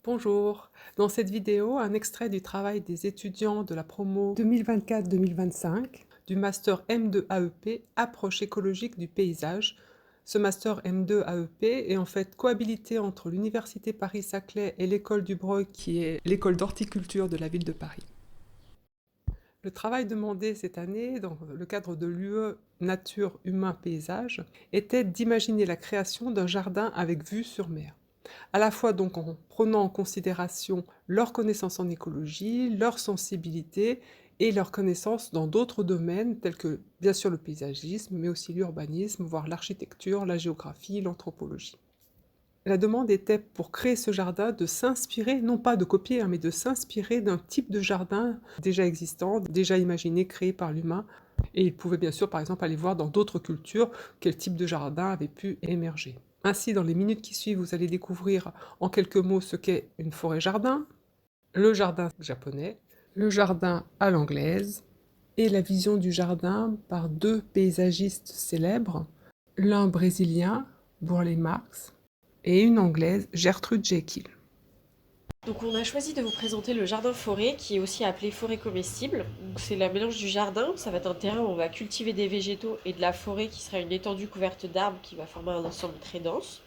Bonjour, dans cette vidéo, un extrait du travail des étudiants de la promo 2024-2025 du master M2 AEP Approche écologique du paysage. Ce master M2 AEP est en fait cohabilité entre l'Université Paris-Saclay et l'école du Breuil qui est l'école d'horticulture de la ville de Paris. Le travail demandé cette année, dans le cadre de l'UE Nature, Humain, Paysage, était d'imaginer la création d'un jardin avec vue sur mer. À la fois donc en prenant en considération leurs connaissances en écologie, leur sensibilité et leurs connaissances dans d'autres domaines tels que bien sûr le paysagisme, mais aussi l'urbanisme, voire l'architecture, la géographie, l'anthropologie. La demande était pour créer ce jardin de s'inspirer, non pas de copier, mais de s'inspirer d'un type de jardin déjà existant, déjà imaginé, créé par l'humain. Et il pouvait bien sûr par exemple aller voir dans d'autres cultures quel type de jardin avait pu émerger. Ainsi, dans les minutes qui suivent, vous allez découvrir en quelques mots ce qu'est une forêt-jardin, le jardin japonais, le jardin à l'anglaise, et la vision du jardin par deux paysagistes célèbres, l'un brésilien, Burle Marx, et une anglaise, Gertrude Jekyll. Donc on a choisi de vous présenter le jardin forêt qui est aussi appelé forêt comestible. C'est la mélange du jardin, ça va être un terrain où on va cultiver des végétaux et de la forêt qui sera une étendue couverte d'arbres qui va former un ensemble très dense.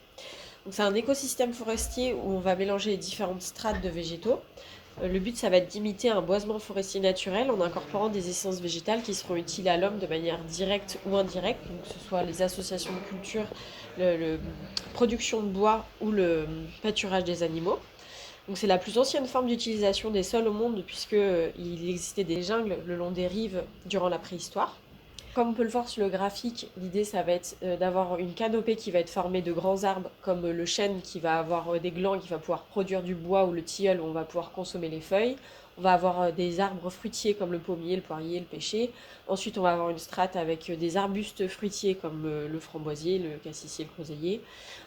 Donc c'est un écosystème forestier où on va mélanger les différentes strates de végétaux. Le but ça va être d'imiter un boisement forestier naturel en incorporant des essences végétales qui seront utiles à l'homme de manière directe ou indirecte, donc que ce soit les associations de culture, le production de bois ou le pâturage des animaux. Donc c'est la plus ancienne forme d'utilisation des sols au monde puisqu'il existait des jungles le long des rives durant la préhistoire. Comme on peut le voir sur le graphique, l'idée ça va être d'avoir une canopée qui va être formée de grands arbres comme le chêne qui va avoir des glands qui va pouvoir produire du bois ou le tilleul où on va pouvoir consommer les feuilles. On va avoir des arbres fruitiers comme le pommier, le poirier, le pêcher. Ensuite on va avoir une strate avec des arbustes fruitiers comme le framboisier, le cassissier, le groseillier.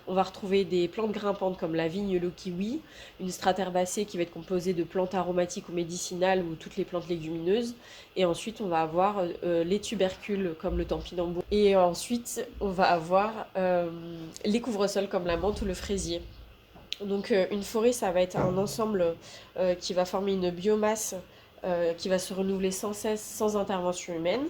On va retrouver des plantes grimpantes comme la vigne, le kiwi, une strate herbacée qui va être composée de plantes aromatiques ou médicinales ou toutes les plantes légumineuses. Et ensuite, on va avoir les tubercules comme le tampinambour. Et ensuite, on va avoir les couvre-sols comme la menthe ou le fraisier. Donc une forêt, ça va être un ensemble qui va former une biomasse qui va se renouveler sans cesse, sans intervention humaine.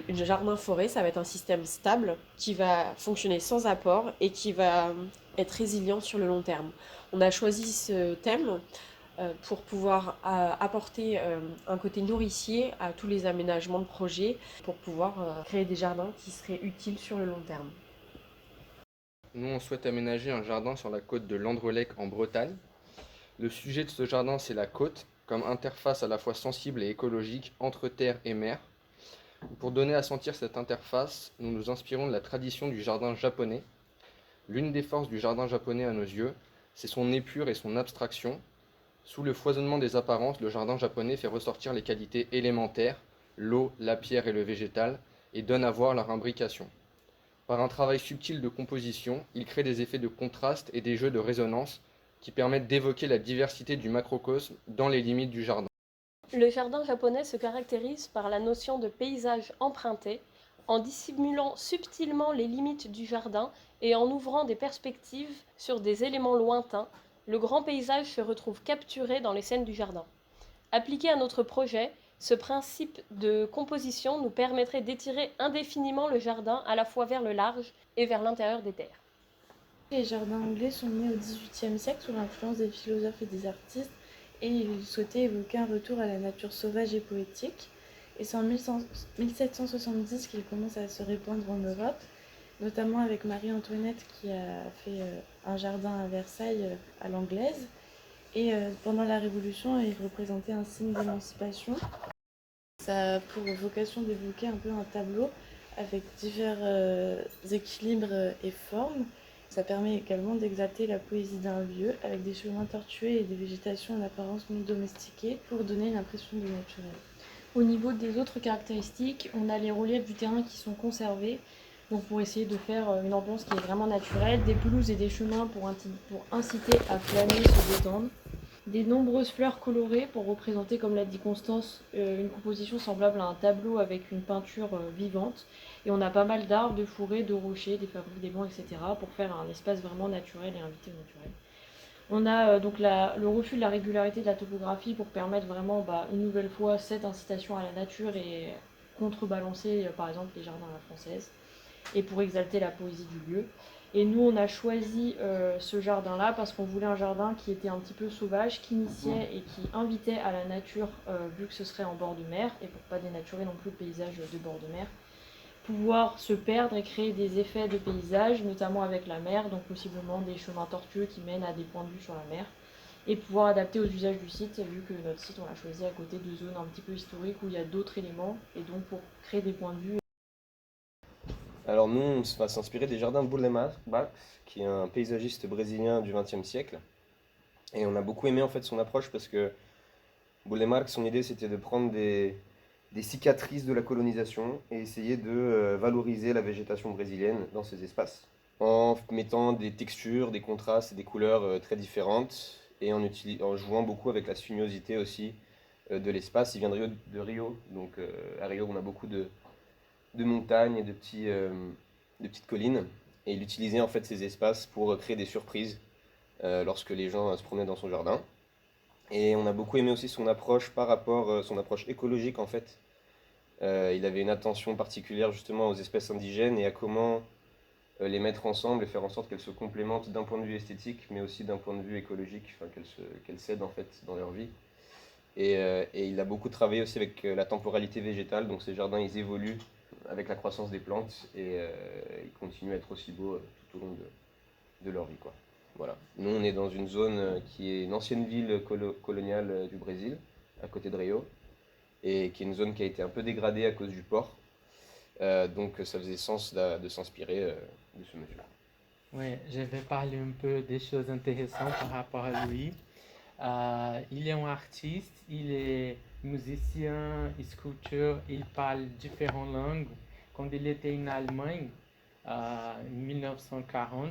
Une jardin-forêt, ça va être un système stable qui va fonctionner sans apport et qui va être résilient sur le long terme. On a choisi ce thème pour pouvoir apporter un côté nourricier à tous les aménagements de projets pour pouvoir créer des jardins qui seraient utiles sur le long terme. Nous, on souhaite aménager un jardin sur la côte de Landrelec en Bretagne. Le sujet de ce jardin, c'est la côte, comme interface à la fois sensible et écologique entre terre et mer. Pour donner à sentir cette interface, nous nous inspirons de la tradition du jardin japonais. L'une des forces du jardin japonais à nos yeux, c'est son épure et son abstraction. Sous le foisonnement des apparences, le jardin japonais fait ressortir les qualités élémentaires, l'eau, la pierre et le végétal, et donne à voir leur imbrication. Par un travail subtil de composition, il crée des effets de contraste et des jeux de résonance qui permettent d'évoquer la diversité du macrocosme dans les limites du jardin. Le jardin japonais se caractérise par la notion de paysage emprunté, en dissimulant subtilement les limites du jardin et en ouvrant des perspectives sur des éléments lointains. Le grand paysage se retrouve capturé dans les scènes du jardin. Appliqué à notre projet, ce principe de composition nous permettrait d'étirer indéfiniment le jardin à la fois vers le large et vers l'intérieur des terres. Les jardins anglais sont nés au XVIIIe siècle sous l'influence des philosophes et des artistes et ils souhaitaient évoquer un retour à la nature sauvage et poétique. Et c'est en 1770 qu'ils commencent à se répandre en Europe, notamment avec Marie-Antoinette qui a fait un jardin à Versailles à l'anglaise. Et pendant la Révolution, il représentait un signe d'émancipation. Ça a pour vocation d'évoquer un peu un tableau avec divers équilibres et formes. Ça permet également d'exalter la poésie d'un lieu avec des chemins tortueux et des végétations en apparence non domestiquées pour donner une impression de naturel. Au niveau des autres caractéristiques, on a les reliefs du terrain qui sont conservés, donc pour essayer de faire une ambiance qui est vraiment naturelle, des pelouses et des chemins pour inciter à flâner, se détendre, des nombreuses fleurs colorées pour représenter, comme l'a dit Constance, une composition semblable à un tableau avec une peinture vivante. Et on a pas mal d'arbres, de fourrés, de rochers, des favoris, des bancs, etc. pour faire un espace vraiment naturel et inviter au naturel. On a donc le refus de la régularité de la topographie pour permettre vraiment une nouvelle fois cette incitation à la nature et contrebalancer par exemple les jardins à la française et pour exalter la poésie du lieu. Et nous on a choisi ce jardin-là parce qu'on voulait un jardin qui était un petit peu sauvage, qui initiait et qui invitait à la nature vu que ce serait en bord de mer et pour pas dénaturer non plus le paysage de bord de mer. Pouvoir se perdre et créer des effets de paysage, notamment avec la mer, donc possiblement des chemins tortueux qui mènent à des points de vue sur la mer, et pouvoir adapter aux usages du site, vu que notre site on l'a choisi à côté de zones un petit peu historiques où il y a d'autres éléments, et donc pour créer des points de vue. Alors nous, on va s'inspirer des jardins Boulemac, qui est un paysagiste brésilien du XXe siècle. Et on a beaucoup aimé en fait son approche parce que Boulemac, son idée c'était de prendre des cicatrices de la colonisation et essayer de valoriser la végétation brésilienne dans ces espaces. En mettant des textures, des contrastes et des couleurs très différentes et en jouant beaucoup avec la sinuosité aussi de l'espace. Il vient de Rio, donc à Rio on a beaucoup de montagnes et de petites collines. Et il utilisait en fait ces espaces pour créer des surprises lorsque les gens se promenaient dans son jardin. Et on a beaucoup aimé aussi son approche par rapport, son approche écologique en fait. Il avait une attention particulière justement aux espèces indigènes et à comment les mettre ensemble et faire en sorte qu'elles se complémentent d'un point de vue esthétique, mais aussi d'un point de vue écologique, enfin, qu'elles s'aident en fait dans leur vie. Et il a beaucoup travaillé aussi avec la temporalité végétale, donc ces jardins ils évoluent avec la croissance des plantes et ils continuent à être aussi beaux tout au long de leur vie, quoi. Voilà. Nous, on est dans une zone qui est une ancienne ville coloniale du Brésil, à côté de Rio, et qui est une zone qui a été un peu dégradée à cause du port. Donc ça faisait sens de s'inspirer de ce monsieur. Oui, je vais parler un peu des choses intéressantes par rapport à lui. Il est un artiste, il est musicien, sculpteur, il parle différentes langues. Quand il était en Allemagne, en 1940,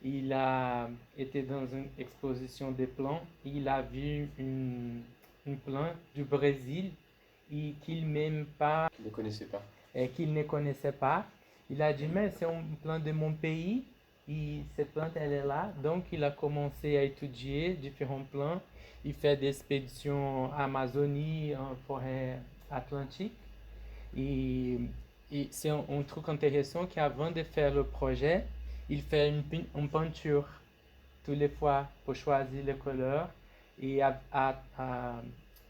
il a été dans une exposition de plants. Il a vu une plante du Brésil et qu'il même pas, Qu'il ne connaissait pas. et qu'il ne connaissait pas. Il a dit, mais c'est un plant de mon pays. Et cette plante, elle est là. Donc, il a commencé à étudier différents plants. Il fait des expéditions en Amazonie, en forêt atlantique. Et, et c'est un truc intéressant qu'avant de faire le projet, il fait une peinture toutes les fois pour choisir les couleurs. Et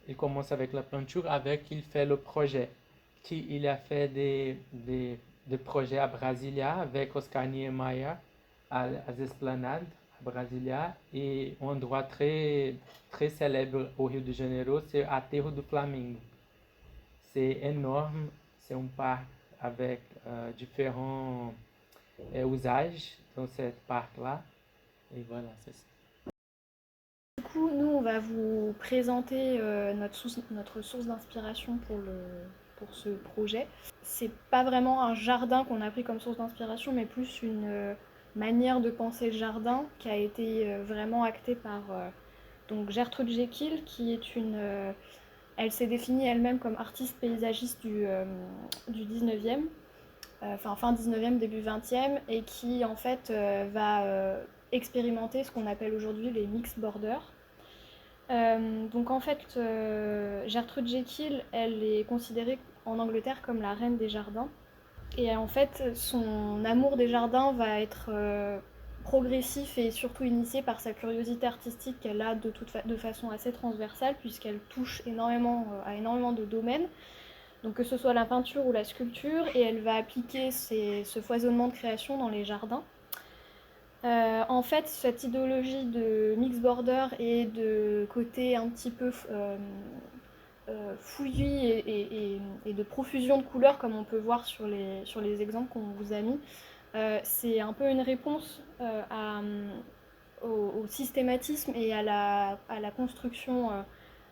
il commence avec la peinture, il fait le projet. Il a fait des projets à Brasilia avec Oscar Niemeyer, às Esplanades, à Brasilia, et un endroit très, très célèbre au Rio de Janeiro, c'est Aterro do Flamengo. C'est énorme, c'est un parc avec différents usages dans ce parc-là. Et voilà, c'est ça. Du coup, nous, on va vous présenter notre source d'inspiration pour ce projet. C'est pas vraiment un jardin qu'on a pris comme source d'inspiration, mais plus une manière de penser le jardin qui a été vraiment actée par donc Gertrude Jekyll, qui est elle s'est définie elle-même comme artiste paysagiste du 19e, fin 19e, début 20e, et qui en fait va expérimenter ce qu'on appelle aujourd'hui les mixed borders. Donc en fait, Gertrude Jekyll, elle est considérée en Angleterre comme la reine des jardins. Et en fait, son amour des jardins va être progressif et surtout initié par sa curiosité artistique qu'elle a de façon assez transversale, puisqu'elle touche à énormément de domaines. Donc que ce soit la peinture ou la sculpture, et elle va appliquer ce foisonnement de création dans les jardins. En fait, cette idéologie de mix border et de côté un petit peu fouillis et de profusion de couleurs, comme on peut voir sur les exemples qu'on vous a mis, c'est un peu une réponse au systématisme et à la construction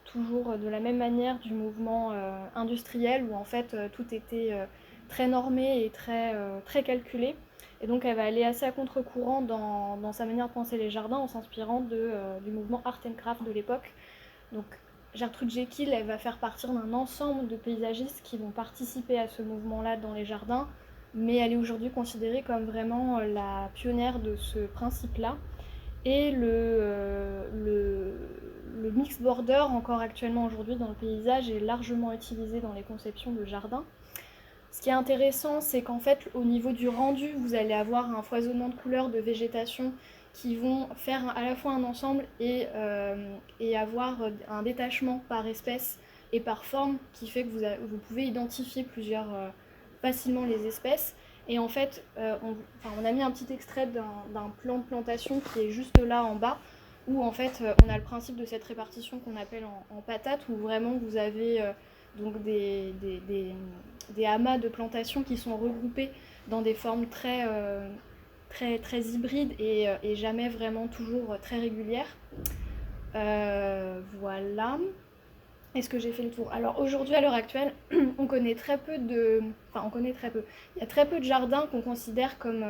toujours de la même manière du mouvement industriel où en fait tout était très normé et très calculé. Et donc elle va aller assez à contre-courant dans sa manière de penser les jardins en s'inspirant du mouvement art and craft de l'époque. Donc Gertrude Jekyll, elle va faire partir d'un ensemble de paysagistes qui vont participer à ce mouvement-là dans les jardins, mais elle est aujourd'hui considérée comme vraiment la pionnière de ce principe-là. Et le mix border, encore actuellement aujourd'hui dans le paysage, est largement utilisé dans les conceptions de jardins. Ce qui est intéressant, c'est qu'en fait, au niveau du rendu, vous allez avoir un foisonnement de couleurs, de végétation qui vont faire à la fois un ensemble et avoir un détachement par espèce et par forme qui fait que vous pouvez identifier facilement les espèces. Et en fait, on a mis un petit extrait d'un plan de plantation qui est juste là en bas, où en fait on a le principe de cette répartition qu'on appelle en patates, où vraiment vous avez donc des amas de plantation qui sont regroupés dans des formes très hybrides et jamais vraiment toujours très régulières. Voilà. Est-ce que j'ai fait le tour? Alors aujourd'hui, à l'heure actuelle, on connaît très peu. Il y a très peu de jardins qu'on considère comme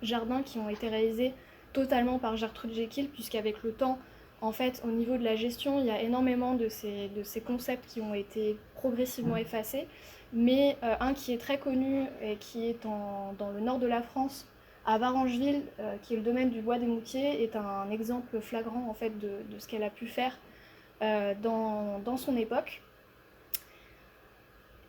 jardins qui ont été réalisés totalement par Gertrude Jekyll, puisqu'avec le temps, en fait, au niveau de la gestion, il y a énormément de ces concepts qui ont été progressivement effacés. Mais un qui est très connu et qui est dans le nord de la France, à Varangeville, qui est le domaine du bois des Moutiers, est un exemple flagrant en fait de ce qu'elle a pu faire dans son époque.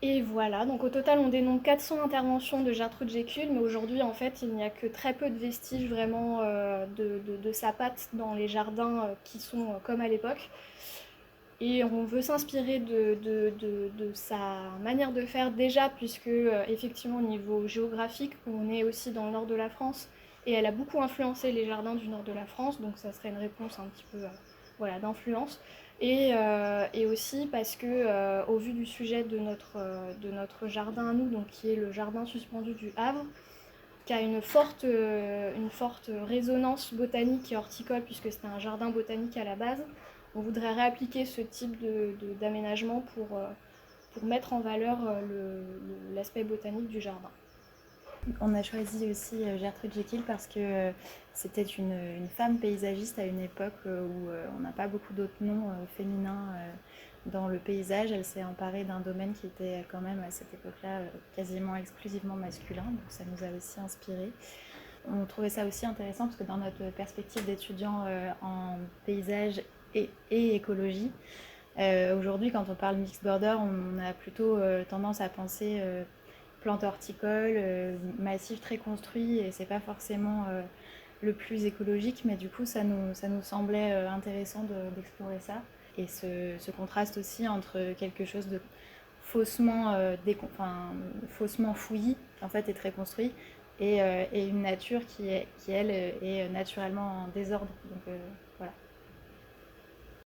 Et voilà, donc au total on dénombre 400 interventions de Gertrude Jekyll, mais aujourd'hui en fait il n'y a que très peu de vestiges vraiment de sa patte dans les jardins qui sont comme à l'époque. Et on veut s'inspirer de sa manière de faire déjà, puisque effectivement au niveau géographique, on est aussi dans le nord de la France, et elle a beaucoup influencé les jardins du nord de la France, donc ça serait une réponse un petit peu d'influence. Et aussi parce que au vu du sujet de notre jardin à nous, donc qui est le jardin suspendu du Havre, qui a une forte résonance botanique et horticole, puisque c'était un jardin botanique à la base, on voudrait réappliquer ce type d'aménagement pour mettre en valeur l'aspect botanique du jardin. On a choisi aussi Gertrude Jekyll parce que c'était une femme paysagiste à une époque où on n'a pas beaucoup d'autres noms féminins dans le paysage. Elle s'est emparée d'un domaine qui était quand même à cette époque-là quasiment exclusivement masculin, donc ça nous a aussi inspirés. On trouvait ça aussi intéressant parce que dans notre perspective d'étudiants en paysage et écologie, aujourd'hui quand on parle mixed border, on a plutôt tendance à penser plantes horticoles, massifs très construits, et c'est pas forcément le plus écologique, mais du coup ça nous semblait intéressant d'explorer ça. Et ce contraste aussi entre quelque chose de faussement fouillis en fait et très construit, et une nature qui elle est naturellement en désordre. Donc